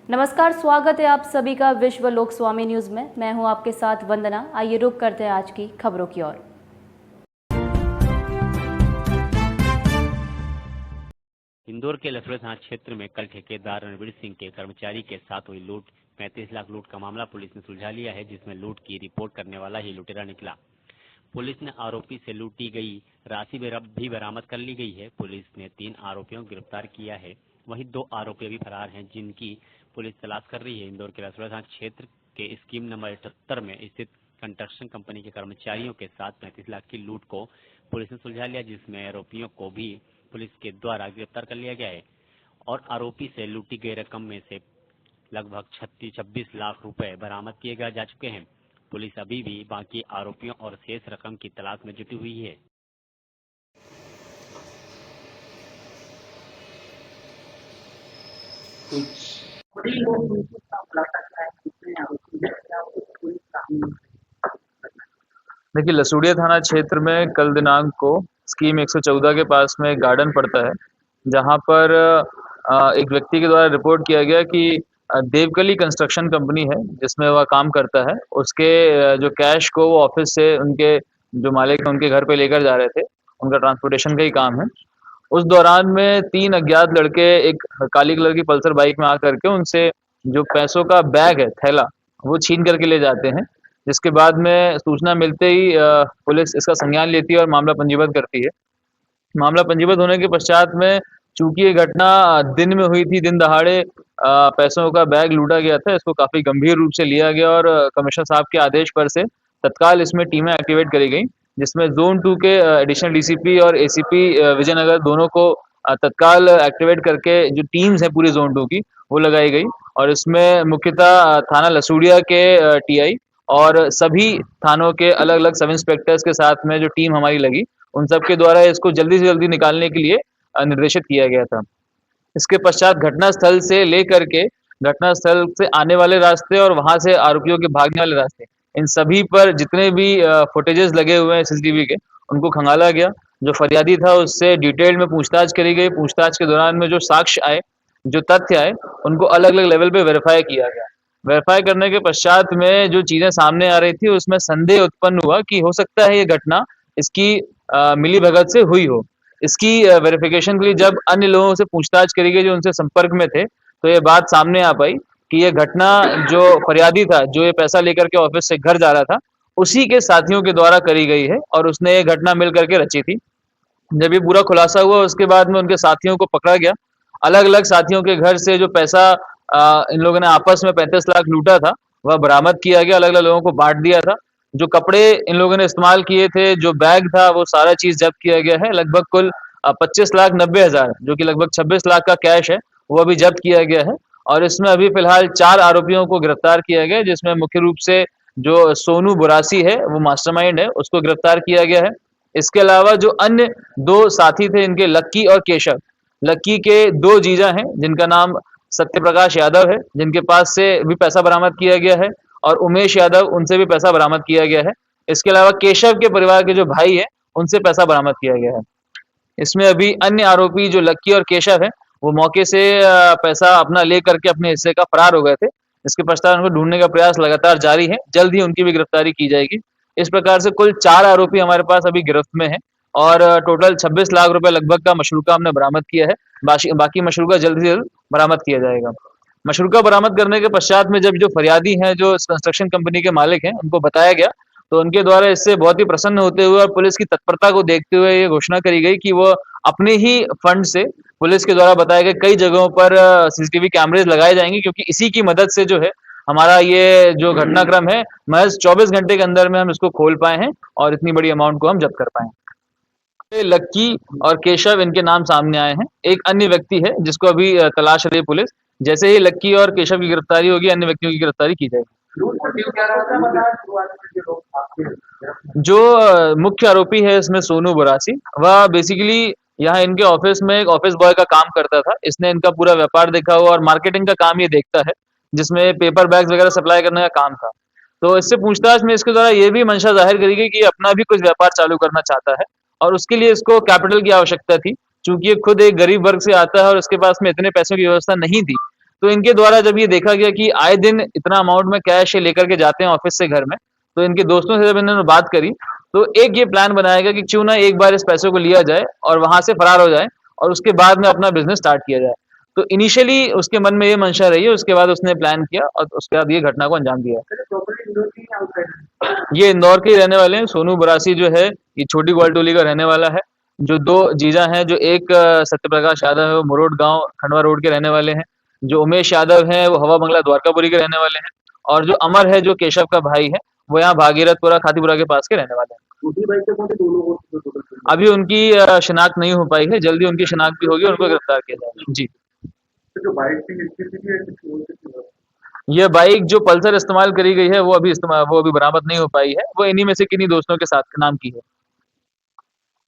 नमस्कार, स्वागत है आप सभी का विश्व लोक स्वामी न्यूज में। मैं हूं आपके साथ वंदना। आइए रुक करते हैं आज की खबरों की ओर। इंदौर के लसुड़ा थाना क्षेत्र में कल ठेकेदार रणवीर सिंह के कर्मचारी के साथ हुई लूट 35 लाख लूट का मामला पुलिस ने सुलझा लिया है, जिसमें लूट की रिपोर्ट करने वाला ही लुटेरा निकला। पुलिस ने आरोपी से लूटी गई राशि भी बरामद कर ली गई है। पुलिस ने 3 आरोपियों को गिरफ्तार किया है, वहीं 2 आरोपी अभी फरार हैं, जिनकी पुलिस तलाश कर रही है। इंदौर के लसुड़ा थाना क्षेत्र के स्कीम नंबर 78 में स्थित कंस्ट्रक्शन कंपनी के कर्मचारियों के साथ 35 लाख की लूट को पुलिस ने सुलझा लिया, जिसमें आरोपियों को भी पुलिस के द्वारा गिरफ्तार कर लिया गया है और आरोपी से लूटी गई रकम में से लगभग 26 लाख रुपए बरामद किए जा चुके हैं। पुलिस अभी भी बाकी आरोपियों और शेष रकम की तलाश में जुटी हुई है। देखिए, लसूड़िया थाना क्षेत्र में कल दिनांक को स्कीम 114 के पास में एक गार्डन पड़ता है, जहां पर एक व्यक्ति के द्वारा रिपोर्ट किया गया कि देवकली कंस्ट्रक्शन कंपनी है जिसमें वह काम करता है, उसके जो कैश को वो ऑफिस से उनके जो मालिक हैं उनके घर पे लेकर जा रहे थे। उनका ट्रांसपोर्टेशन का ही काम है। उस दौरान में 3 अज्ञात लड़के एक काली कलर की पल्सर बाइक में आकर के उनसे जो पैसों का बैग है, थैला, वो छीन करके ले जाते हैं। जिसके बाद में सूचना मिलते ही पुलिस इसका संज्ञान लेती है और मामला पंजीबद्ध करती है। मामला पंजीबद्ध होने के पश्चात में चूंकि ये घटना दिन में हुई थी, दिन दहाड़े पैसों का बैग लूटा गया था, इसको काफी गंभीर रूप से लिया गया और कमिश्नर साहब के आदेश पर से तत्काल इसमें टीमें एक्टिवेट करी गई, जिसमें जोन 2 के एडिशनल डीसीपी और एसीपी विजयनगर दोनों को तत्काल एक्टिवेट करके जो टीम्स हैं पूरी जोन 2 की वो लगाई गई। और इसमें मुख्यतः थाना लसूड़िया के टीआई और सभी थानों के अलग अलग सब इंस्पेक्टर्स के साथ में जो टीम हमारी लगी, उन सब के द्वारा इसको जल्दी से जल्दी निकालने के लिए निर्देशित किया गया था। इसके पश्चात घटनास्थल से लेकर के घटनास्थल से आने वाले रास्ते और वहां से आरोपियों के भागने वाले रास्ते, इन सभी पर जितने भी फुटेजेस लगे हुए हैं सीसीटीवी के, उनको खंगाला गया। जो फरियादी था उससे डिटेल में पूछताछ करी गई। पूछताछ के दौरान में जो साक्ष्य आए, जो तथ्य आए, उनको अलग अलग लेवल पे वेरीफाई किया गया। वेरीफाई करने के पश्चात में जो चीजें सामने आ रही थी उसमें संदेह उत्पन्न हुआ कि हो सकता है ये घटना इसकी मिली भगत से हुई हो। इसकी वेरिफिकेशन के लिए जब अन्य लोगों से पूछताछ करी गई जो उनसे संपर्क में थे, तो ये बात सामने आ पाई कि ये घटना जो फरियादी था, जो ये पैसा लेकर के ऑफिस से घर जा रहा था, उसी के साथियों के द्वारा करी गई है और उसने ये घटना मिल करके रची थी। जब ये पूरा खुलासा हुआ उसके बाद में उनके साथियों को पकड़ा गया। अलग अलग साथियों के घर से जो पैसा इन लोगों ने आपस में 35 लाख लूटा था वह बरामद किया गया, अलग अलग लोगों को बांट दिया था। जो कपड़े इन लोगों ने इस्तेमाल किए थे, जो बैग था, वो सारा चीज जब्त किया गया है। लगभग कुल 25,90,000 जो कि लगभग 26 लाख का कैश है, वो अभी जब्त किया गया है। और इसमें अभी फिलहाल 4 आरोपियों को गिरफ्तार किया गया, जिसमें मुख्य रूप से जो सोनू बुरासी है वो मास्टरमाइंड है, उसको गिरफ्तार किया गया है। इसके अलावा जो अन्य 2 साथी थे इनके, लक्की और केशव, लक्की के 2 जीजा हैं जिनका नाम सत्य प्रकाश यादव है, जिनके पास से भी पैसा बरामद किया गया है, और उमेश यादव, उनसे भी पैसा बरामद किया गया है। इसके अलावा केशव के परिवार के जो भाई है उनसे पैसा बरामद किया गया है। इसमें अभी अन्य आरोपी जो लक्की और केशव है वो मौके से पैसा अपना ले करके अपने हिस्से का फरार हो गए थे। इसके पश्चात उनको ढूंढने का प्रयास लगातार जारी है, जल्द ही उनकी भी गिरफ्तारी की जाएगी। इस प्रकार से कुल 4 आरोपी हमारे पास अभी गिरफ्त में है और टोटल 26 लाख रुपए लगभग का मशरूका हमने बरामद किया है। बाकी मशरूका जल्द से जल्द बरामद किया जाएगा। मशरूका बरामद करने के पश्चात में जब जो फरियादी हैं, जो कंस्ट्रक्शन कंपनी के मालिक हैं, उनको बताया गया, तो उनके द्वारा इससे बहुत ही प्रसन्न होते हुए और पुलिस की तत्परता को देखते हुए ये घोषणा करी गई कि वो अपने ही फंड से पुलिस के द्वारा बताए गए कई जगहों पर सीसीटीवी कैमरेज लगाए जाएंगे, क्योंकि इसी की मदद से जो है हमारा ये जो घटनाक्रम है महज 24 घंटे के अंदर में हम इसको खोल पाए हैं और इतनी बड़ी अमाउंट को हम जब्त कर पाए हैं। लक्की और केशव इनके नाम सामने आए हैं। एक अन्य व्यक्ति है जिसको अभी तलाश रही पुलिस। जैसे ही लक्की और केशव की गिरफ्तारी होगी, अन्य व्यक्तियों की गिरफ्तारी की जाएगी। जो मुख्य आरोपी है इसमें सोनू बुरासी, वह बेसिकली यहाँ इनके ऑफिस में एक ऑफिस बॉय का काम करता था। इसने इनका पूरा व्यापार देखा हुआ और मार्केटिंग का काम ये देखता है, जिसमें पेपर बैग्स वगैरह सप्लाई करने का काम था। तो इससे पूछताछ में इसके द्वारा ये भी मंशा जाहिर करी गई कि ये अपना भी कुछ व्यापार चालू करना चाहता है और उसके लिए इसको कैपिटल की आवश्यकता थी। चूंकि ये खुद एक गरीब वर्ग से आता है और उसके पास में इतने पैसों की व्यवस्था नहीं थी, तो इनके द्वारा जब ये देखा गया कि आए दिन इतना अमाउंट में कैश ये लेकर के जाते हैं ऑफिस से घर में, तो इनके दोस्तों से जब इन्होंने बात करी तो एक ये प्लान बनाया गया कि क्यों ना एक बार इस पैसे को लिया जाए और वहां से फरार हो जाए और उसके बाद में अपना बिजनेस स्टार्ट किया जाए। तो इनिशियली उसके मन में ये मंशा रही है, उसके बाद उसने प्लान किया और उसके बाद ये घटना को अंजाम दिया। ये इंदौर के ही रहने वाले हैं। सोनू बरासी जो है ये छोटी ग्वालटोली का रहने वाला है। जो दो जीजा हैं, जो एक सत्यप्रकाश यादव है वो मुरोड गांव खंडवा रोड के रहने वाले हैं। जो उमेश यादव है वो हवा बंगला द्वारकापुरी के रहने वाले हैं। और जो अमर है जो केशव का भाई है वो यहाँ भागीरथपुरा खातीपुरा के पास के रहने वाले हैं। अभी उनकी शिनाख्त नहीं हो पाई है, जल्दी उनकी शिनाख्त भी होगी, उनको गिरफ्तार किया जाएगा। जी। जो बाइक थी इसकी थी या किसी और की थी? ये बाइक जो पल्सर इस्तेमाल करी गई है वो अभी बरामद नहीं हो पाई है। वो इन्हीं में से किन्हीं दोस्तों के साथ नाम की है।